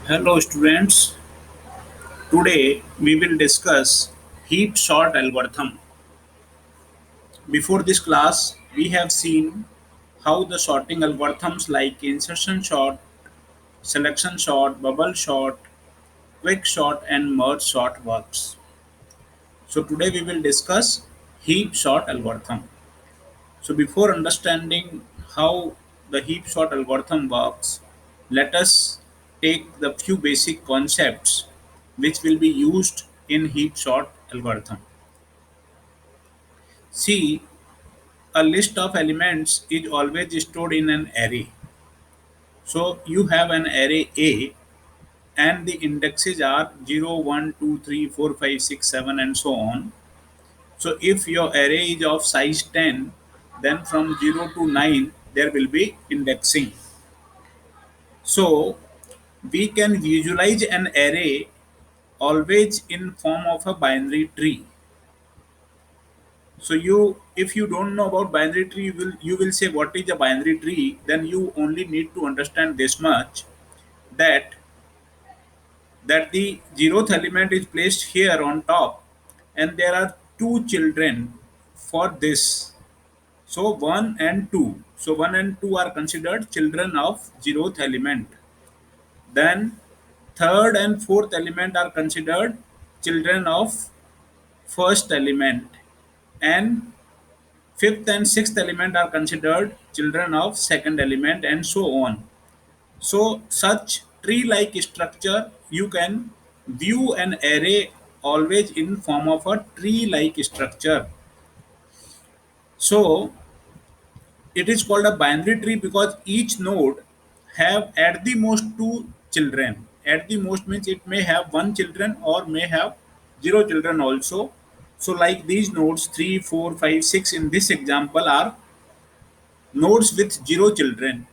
Hello students, today we will discuss heap sort algorithm. Before this class, we have seen how the sorting algorithms like insertion sort, selection sort, bubble sort, quick sort and merge sort works. So today we will discuss heap sort algorithm. So before understanding how the heap sort algorithm works, let us take the few basic concepts which will be used in heap sort algorithm. See, a list of elements is always stored in an array. So you have an array A and the indexes are 0, 1, 2, 3, 4, 5, 6, 7, and so on. So if your array is of size 10, then from 0 to 9 there will be indexing. So we can visualize an array always in form of a binary tree. So if you don't know about binary tree, you will say what is a binary tree. Then you only need to understand this much, that the zeroth element is placed here on top, and there are two children for this. So 1 and 2. So 1 and 2 are considered children of zeroth element. Then third and fourth element are considered children of first element, and fifth and sixth element are considered children of second element, and so on. So such tree like structure, you can view an array always in form of a tree like structure. So it is called a binary tree because each node have at the most two children. At the most means it may have one children or may have zero children also. So like these nodes 3, 4, 5, 6 in this example are nodes with zero children.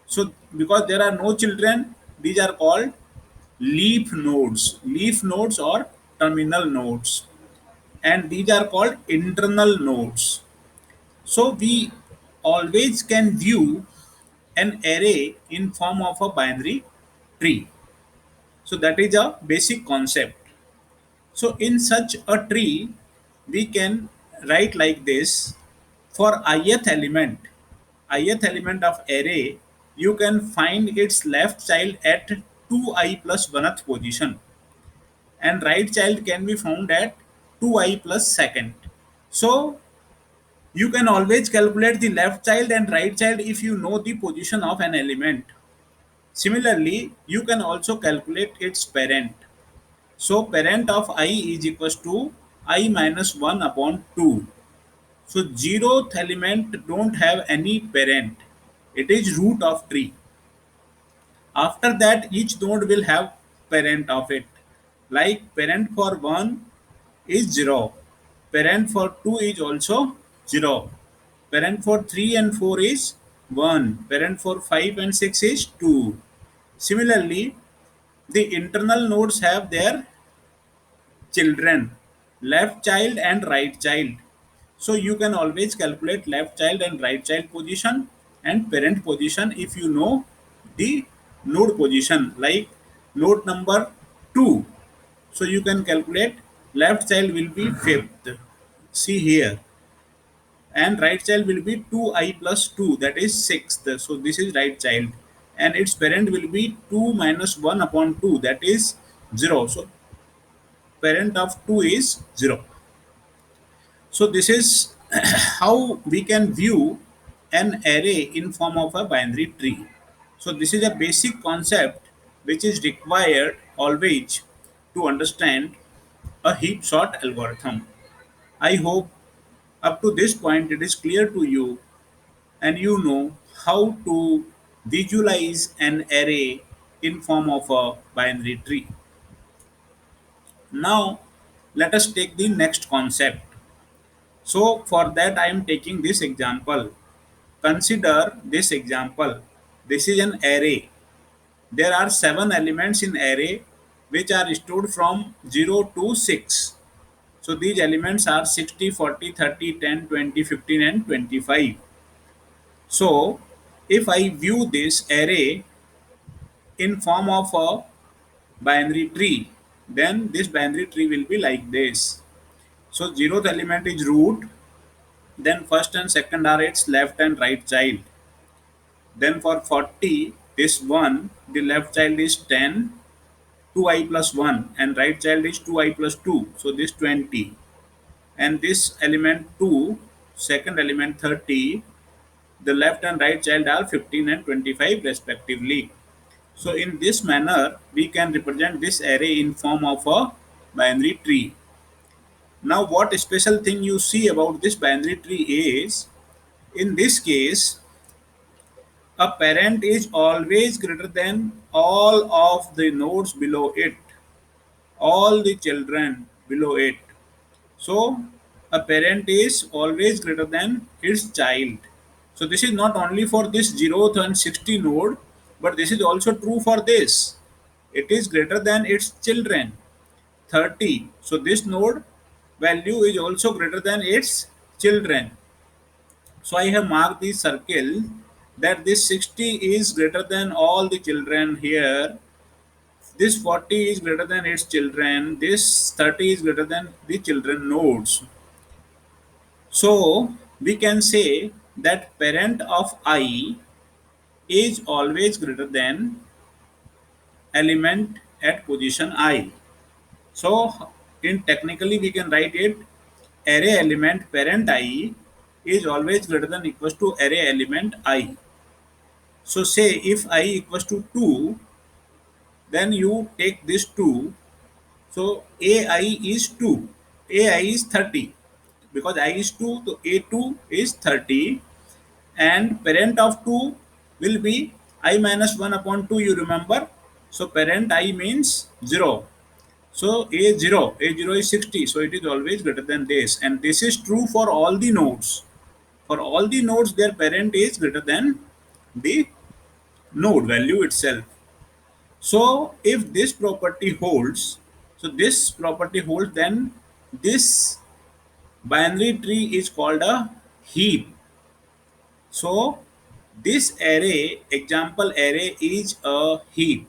So because there are no children, these are called leaf nodes or terminal nodes, and these are called internal nodes. So we always can view an array in form of a binary tree. So that is a basic concept. So in such a tree, we can write like this: for ith element of array, you can find its left child at 2i plus 1th position, and right child can be found at 2i plus second. So you can always calculate the left child and right child if you know the position of an element. Similarly, you can also calculate its parent. So parent of I is equals to I minus 1 upon 2. So zeroth element don't have any parent. It is root of tree. After that, each node will have parent of it. Like parent for 1 is 0. Parent for 2 is also 0. Parent for 3 and 4 is 1. Parent for 5 and 6 is 2. Similarly, the internal nodes have their children, left child and right child. So you can always calculate left child and right child position and parent position if you know the node position, like node number 2. So you can calculate left child will be fifth, see here, and right child will be 2i plus 2, that is sixth. So this is right child, and its parent will be 2 minus 1 upon 2, that is 0. So parent of 2 is 0. So this is how we can view an array in form of a binary tree. So this is a basic concept which is required always to understand a heap sort algorithm. I hope up to this point it is clear to you, and you know how to visualize an array in form of a binary tree. Now let us take the next concept. So for that I am taking this example. Consider this example. This is an array. There are 7 elements in array which are stored from 0 to 6. So these elements are 60, 40, 30, 10, 20, 15, and 25. So if I view this array in form of a binary tree, then this binary tree will be like this. So zeroth element is root, then first and second are its left and right child. Then for 40, this 1, the left child is 10, 2i plus 1, and right child is 2i plus 2, so this 20. And this element 2, second element 30, the left and right child are 15 and 25 respectively. So in this manner, we can represent this array in form of a binary tree. Now what special thing you see about this binary tree is, in this case, a parent is always greater than all of the nodes below it, all the children below it. So a parent is always greater than its child. So this is not only for this 0th and 60 node, but this is also true for this. It is greater than its children, 30. So this node value is also greater than its children. So I have marked the circle that this 60 is greater than all the children here. This 40 is greater than its children. This 30 is greater than the children nodes. So we can say that parent of I is always greater than element at position I. So in technically we can write it, array element parent I is always greater than equals to array element I. So say if I equals to 2, then you take this 2. So AI is 2. AI is 30. Because I is 2, so A2 is 30. And parent of 2 will be I minus 1 upon 2, you remember. So parent I means 0. So A0 is 60. So it is always greater than this. And this is true for all the nodes. For all the nodes, their parent is greater than the node value itself. So if this property holds, so this property holds, then this binary tree is called a heap. So this array, example array, is a heap,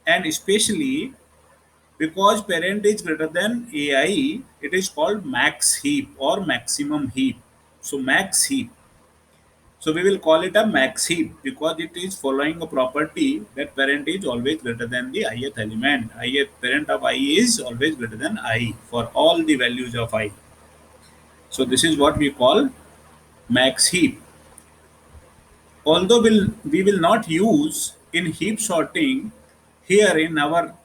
and especially because parent is greater than AI, it is called max heap or maximum heap. So max heap. So we will call it a max heap because it is following a property that parent is always greater than the ith element. Ith parent of I is always greater than I for all the values of I. So this is what we call max heap. Although we will not use in heap sorting here in our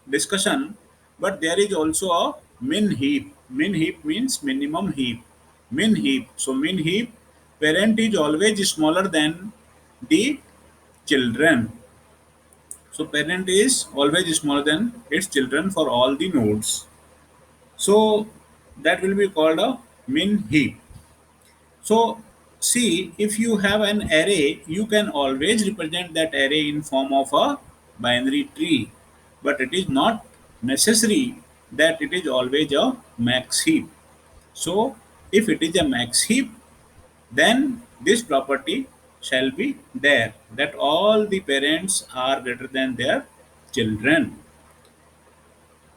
discussion, but there is also a min heap. Min heap means minimum heap. Min heap. So min heap, parent is always smaller than the children. So parent is always smaller than its children for all the nodes. So that will be called a min heap. So see, if you have an array, you can always represent that array in form of a binary tree. But it is not necessary that it is always a max heap. So if it is a max heap, then this property shall be there, that all the parents are greater than their children.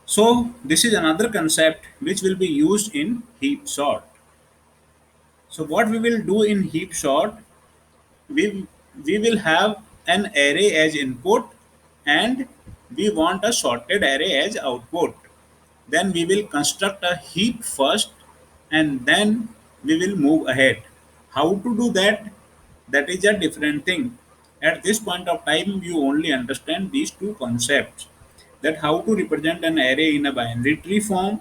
So this is another concept which will be used in heap sort. So what we will do in heap sort, we we will have an array as input and we want a sorted array as output. Then we will construct a heap first and then we will move ahead. How to do that? That is a different thing. At this point of time, you only understand these two concepts, that how to represent an array in a binary tree form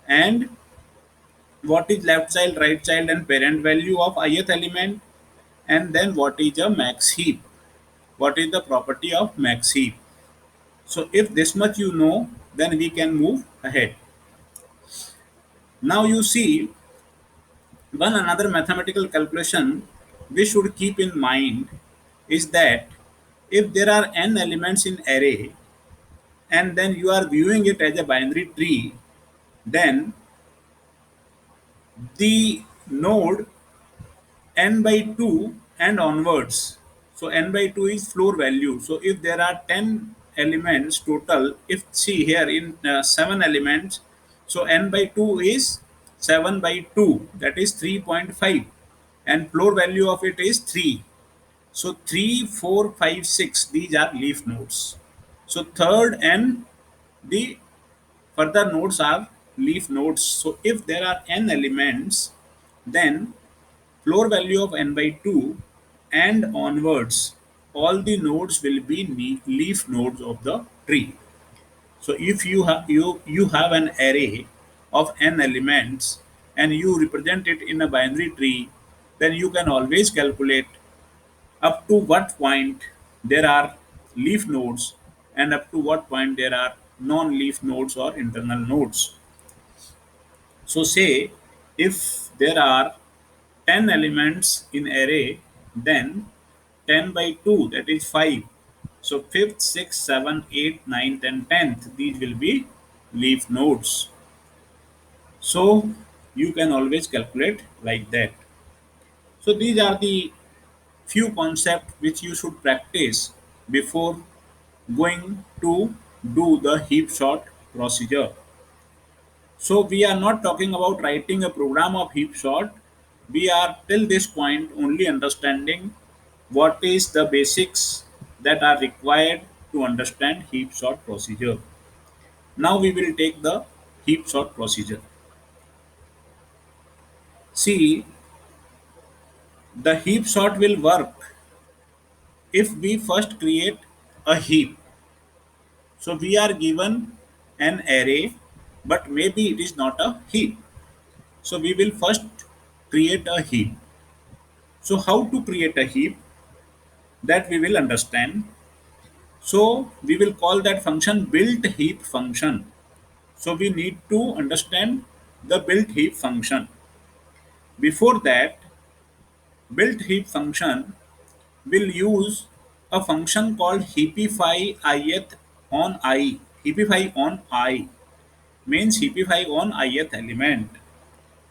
and what is left child, right child, and parent value of ith element, and then what is a max heap, what is the property of max heap. So if this much you know, then we can move ahead. Now you see, one another mathematical calculation we should keep in mind is that if there are n elements in array and then you are viewing it as a binary tree, then the node n by 2 and onwards. So n by 2 is floor value. So if there are 10 elements total. If see here in 7 elements, so n by 2 is 7 by 2, that is 3.5, and floor value of it is 3. So 3, 4, 5, 6, these are leaf nodes. So third and the further nodes are leaf nodes. So if there are n elements, then floor value of n by 2 and onwards, all the nodes will be leaf nodes of the tree. So if you have an array of n elements and you represent it in a binary tree, then you can always calculate up to what point there are leaf nodes and up to what point there are non-leaf nodes or internal nodes. So say if there are 10 elements in array, then 10 by 2, that is 5. So 5th, 6th, 7th, 8th, 9th and 10th, these will be leaf nodes. So you can always calculate like that. So these are the few concepts which you should practice before going to do the heap sort procedure. So we are not talking about writing a program of heap sort. We are till this point only understanding what is the basics that are required to understand heap sort procedure. Now we will take the heap sort procedure. See, the heap sort will work if we first create a heap. So we are given an array, but maybe it is not a heap. So we will first create a heap. So how to create a heap, that we will understand. So we will call that function built heap function. So we need to understand the built heap function. Before that, built heap function will use a function called heapify ith on I. Heapify on I means heapify on ith element.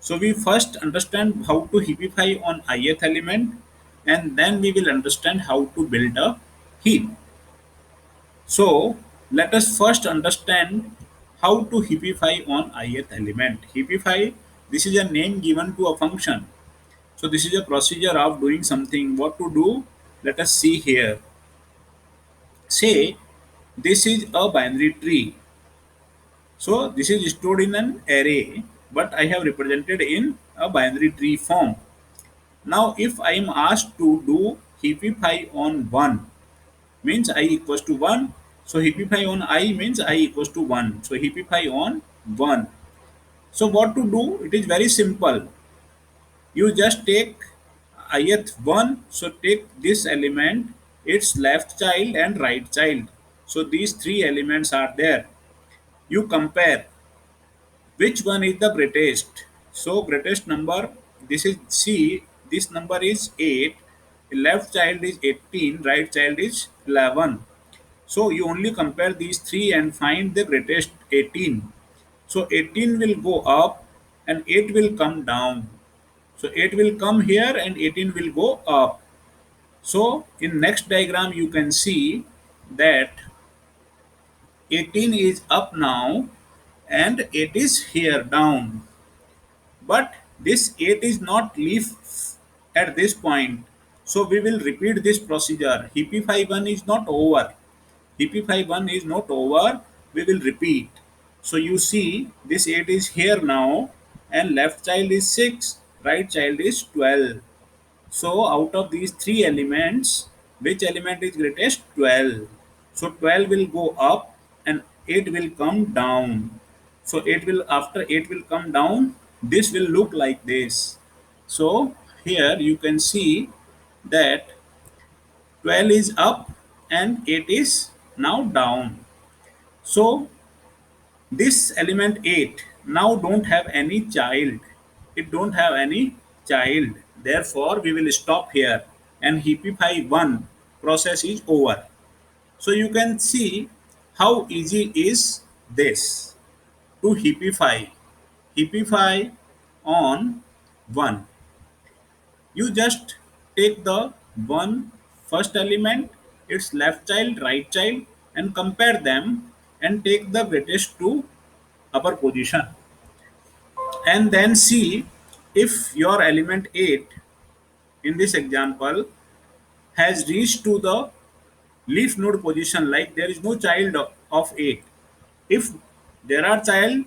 So we first understand how to heapify on ith element, and then we will understand how to build a heap. So let us first understand how to heapify on ith element. Heapify, this is a name given to a function. So this is a procedure of doing something. What to do? Let us see here. Say this is a binary tree. So this is stored in an array, but I have represented in a binary tree form. Now if I am asked to do heapify on 1, means I equals to 1. So heapify on I means I equals to 1. So heapify on 1. So what to do? It is very simple. You just take ith 1. So take this element, its left child and right child. So these three elements are there. You compare which one is the greatest. So greatest number, this is C, this number is 8, left child is 18, right child is 11. So you only compare these three and find the greatest 18. So 18 will go up and 8 will come down. So 8 will come here and 18 will go up. So in next diagram you can see that 18 is up now and 8 is here down. But this 8 is not leaf at this point. So we will repeat this procedure. Heapify 1 is not over. Heapify 1 is not over. We will repeat. So you see this 8 is here now and left child is 6, right child is 12. So out of these three elements, which element is greatest? 12. So 12 will go up and 8 will come down. So 8 will, after 8 will come down, this will look like this. So here you can see that 12 is up and 8 is now down. So this element 8 now don't have any child. It don't have any child. Therefore, we will stop here and heapify 1 process is over. So you can see how easy is this to heapify. Heapify on 1. You just take the one first element, its left child, right child, and compare them and take the greatest to upper position, and then see if your element 8 in this example has reached to the leaf node position, like there is no child of 8. If there are child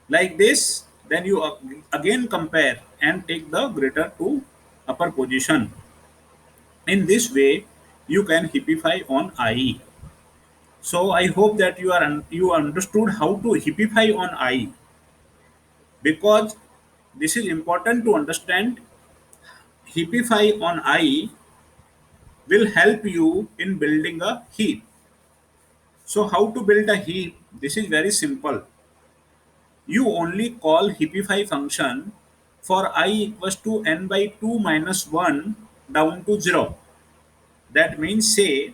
like this, then you again compare and take the greater to upper position. In this way you can heapify on I. So I hope that you understood how to heapify on I, because this is important to understand. Heapify on I will help you in building a heap. So how to build a heap? This is very simple. You only call heapify function for I equals to n by 2 minus 1 down to 0. That means, say,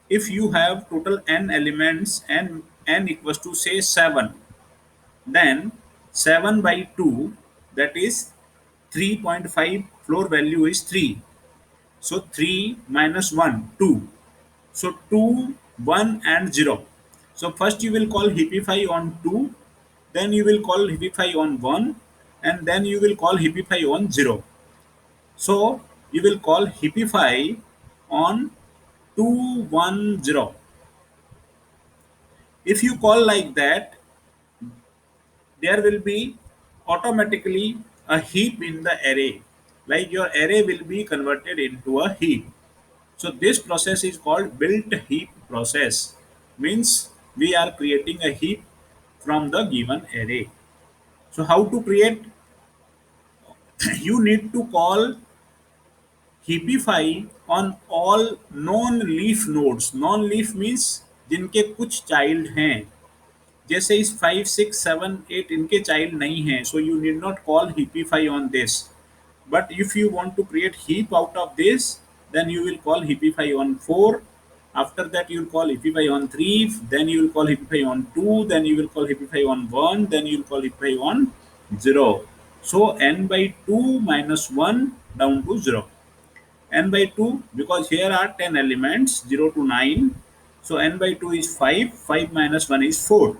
if you have total n elements and n equals to say 7, then 7 by 2, that is 3.5, floor value is 3. So 3 minus 1, 2. So 2, 1 and 0. So first you will call heapify on 2, then you will call heapify on 1, and then you will call heapify on 0. So you will call heapify on 210. If you call like that, there will be automatically a heap in the array. Like your array will be converted into a heap. So this process is called built heap process. Means we are creating a heap from the given array. So how to create? You need to call heapify on all non leaf nodes. Non leaf means जिनके कुछ child हैं, जैसे इस 5, 6, 7, 8 इनके child नहीं हैं, so you need not call heapify on this. But if you want to create heap out of this, then you will call heapify on 4. After that you will call heapify on 3, then you will call heapify on 2, then you will call heapify on 1, then you will call heapify on 0. So n by 2 minus 1 down to 0. N by 2, because here are 10 elements 0 to 9, so n by 2 is 5. 5 minus 1 is 4.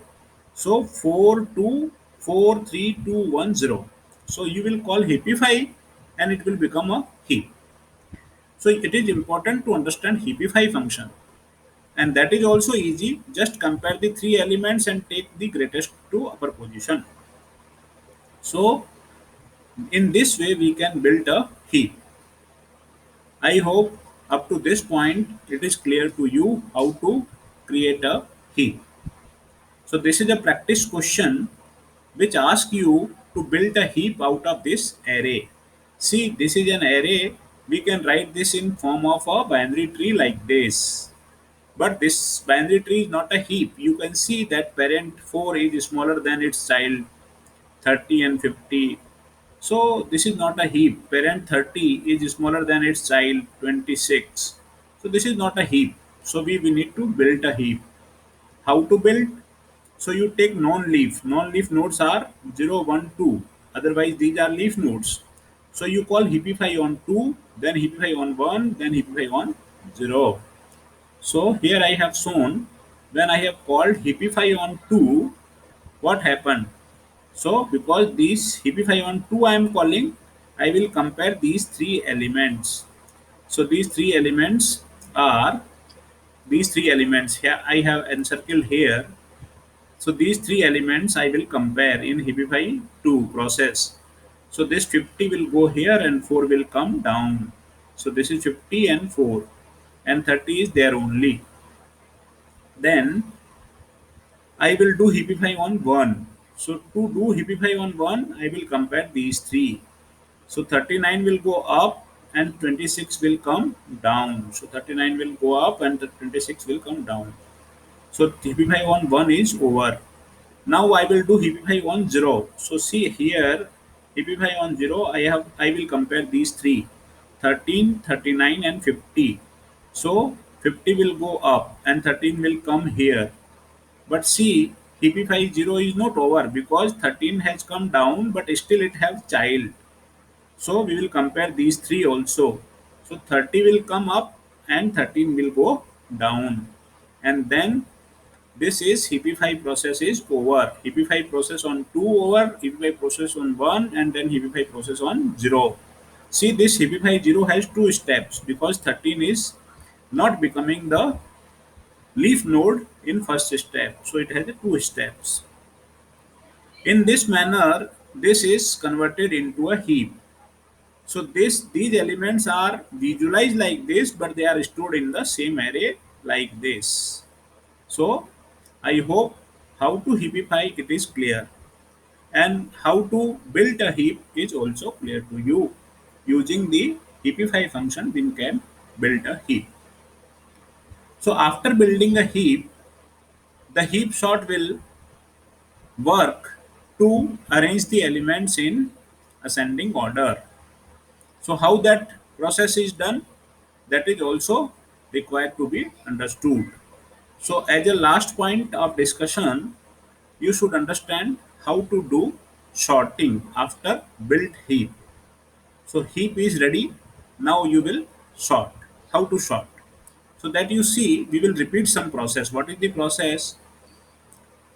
So 4 2 4 3 2 1 0. So you will call heapify and it will become a heap. So it is important to understand heapify function, and that is also easy. Just compare the three elements and take the greatest to upper position. So in this way we can build a heap. I hope up to this point it is clear to you how to create a heap. So this is a practice question which asks you to build a heap out of this array. See, this is an array. We can write this in form of a binary tree like this. But this binary tree is not a heap. You can see that parent 4 is smaller than its child 30 and 50. So this is not a heap. Parent 30 is smaller than its child 26. So this is not a heap. So we need to build a heap. How to build? So you take non-leaf. Non-leaf nodes are 0, 1, 2. Otherwise these are leaf nodes. So you call heapify on 2, then heapify on 1, then heapify on 0. So here I have shown when I have called heapify on 2, what happened? So because these heapify on 2 I am calling, I will compare these three elements. So these three elements here I have encircled here. So these three elements I will compare in heapify 2 process. So this 50 will go here and 4 will come down. So this is 50 and 4, and 30 is there only. Then I will do heapify on 1. So to do heapify on 1, I will compare these three. So 39 will go up and 26 will come down. So 39 will go up and the 26 will come down. So heapify on 1 is over. Now I will do heapify on 0. So see here, heapify on 0, I will compare these three, 13, 39 and 50. So 50 will go up and 13 will come here. But see, heapify 0 is not over because 13 has come down, but still it has child. So we will compare these three also. So 30 will come up and 13 will go down. and then this is heapify process is over. Heapify process on 2 over, heapify process on 1, and then heapify process on 0. See, this heapify 0 has 2 steps because 13 is not becoming the leaf node in first step. So it has 2 steps. In this manner, this is converted into a heap. So these elements are visualized like this, but they are stored in the same array like this. So I hope how to heapify it is clear, and how to build a heap is also clear to you. Using the heapify function, we can build a heap. So after building a heap, the heap sort will work to arrange the elements in ascending order. So how that process is done, that is also required to be understood. So as a last point of discussion, you should understand how to do sorting after built heap. So heap is ready. Now you will sort. How to sort? So that you see, we will repeat some process. What is the process?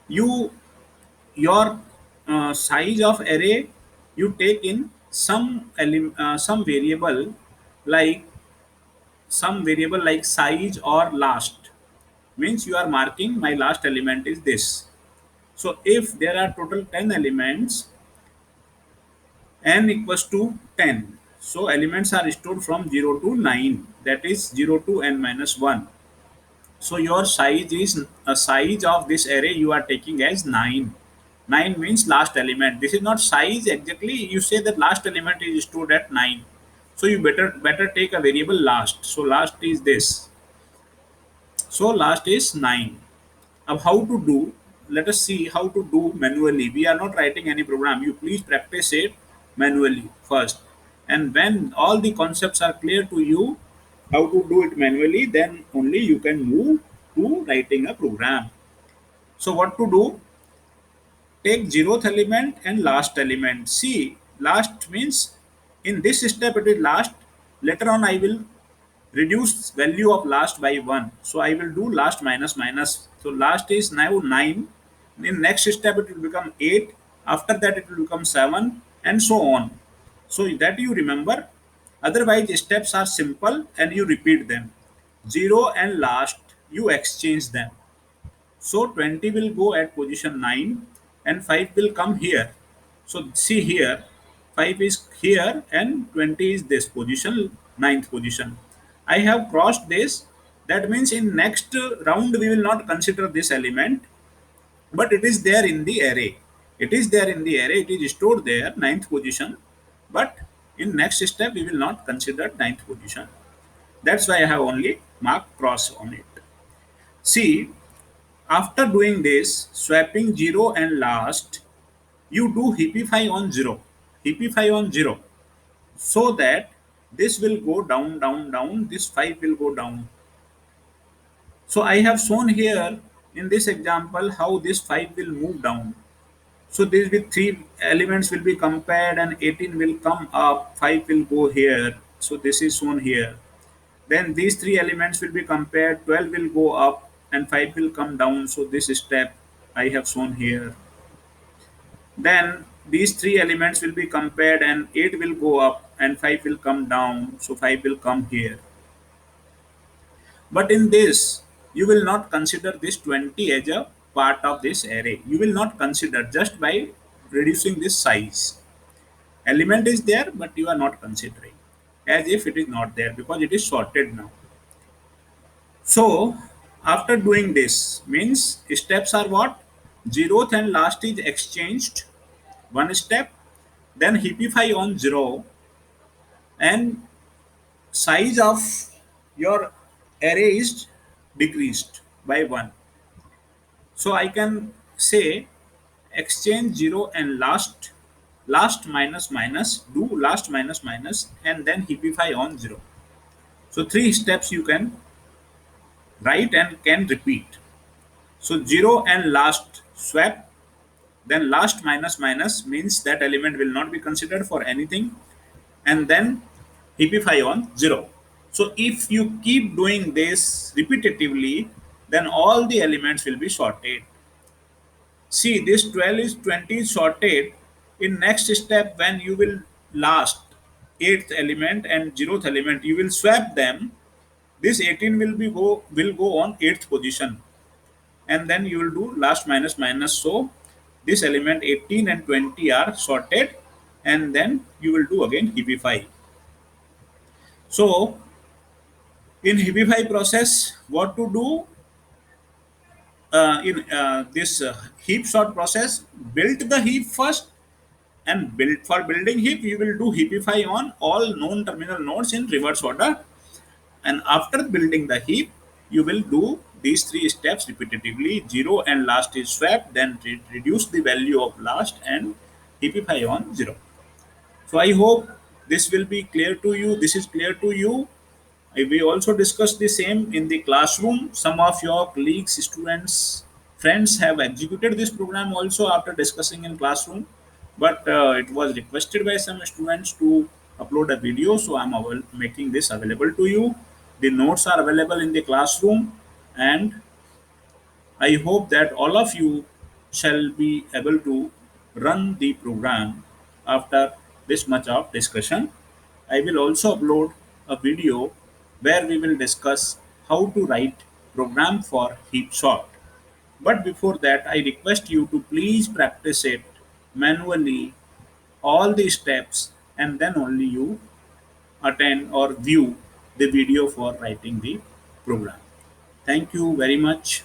You your size of array, you take in some variable like size or last, means you are marking my last element is this. So if there are total 10 elements, n equals to 10, so elements are stored from 0 to 9, that is 0 to n minus 1. So your size is a size of this array you are taking as 9. 9 means last element. This is not size exactly. You say that last element is stored at 9. So you better take a variable last. So last is this. So last is 9. Now how to do? Let us see how to do manually. We are not writing any program. You please practice it manually first. And when all the concepts are clear to you, how to do it manually, then only you can move to writing a program. So what to do? Take zeroth element and last element. See, last means in this step it is last. Later on I will reduce value of last by 1. So I will do last minus minus. So last is now 9. In next step it will become 8. After that it will become 7 and so on. So that you remember. Otherwise steps are simple and you repeat them. 0 and last you exchange them. So 20 will go at position 9 and 5 will come here. So see here, 5 is here and 20 is this position, ninth position. I have crossed this. That means in next round we will not consider this element, but it is there in the array. It is there in the array. It is stored there, ninth position. But in next step we will not consider ninth position. That's why I have only marked cross on it. See, after doing this, swapping 0 and last, you do heapify on 0. Heapify on 0. So that this will go down, down, down. This 5 will go down. So I have shown here in this example how this 5 will move down. So these with 3 elements will be compared and 18 will come up, 5 will go here. So this is shown here. Then these 3 elements will be compared, 12 will go up and 5 will come down. So this step I have shown here. Then these 3 elements will be compared and 8 will go up and 5 will come down. So 5 will come here. But in this, you will not consider this 20 as a part of this array. You will not consider just by reducing this size. Element is there, but you are not considering as if it is not there because it is sorted now. So after doing this means steps are what? Zeroth and last is exchanged, one step, then heapify on 0 and size of your array is decreased by 1. So I can say exchange 0 and last minus minus, do last minus minus and then heapify on 0. So 3 steps you can write and can repeat. So 0 and last swap, then last minus minus means that element will not be considered for anything, and then heapify on 0. So if you keep doing this repetitively, then all the elements will be sorted. See, this 12 is 20 is sorted. In next step, when you will last eighth element and zeroth element, you will swap them. This 18 will go on eighth position, and then you will do last minus minus. So this element 18 and 20 are sorted, and then you will do again heapify. So in heapify process, what to do in this heap sort process? Build the heap first, and build for building heap you will do heapify on all known terminal nodes in reverse order, and after building the heap you will do these three steps repetitively. Zero and last is swapped, then reduce the value of last and heapify on zero. So I hope this will be clear to you. This is clear to you. We also discussed the same in the classroom. Some of your colleagues, students, friends have executed this program also after discussing in classroom. But it was requested by some students to upload a video, so I'm making this available to you. The notes are available in the classroom, and I hope that all of you shall be able to run the program after this much of discussion. I will also upload a video where we will discuss how to write program for heap sort. But before that, I request you to please practice it manually, all the steps, and then only you attend or view the video for writing the program. Thank you very much.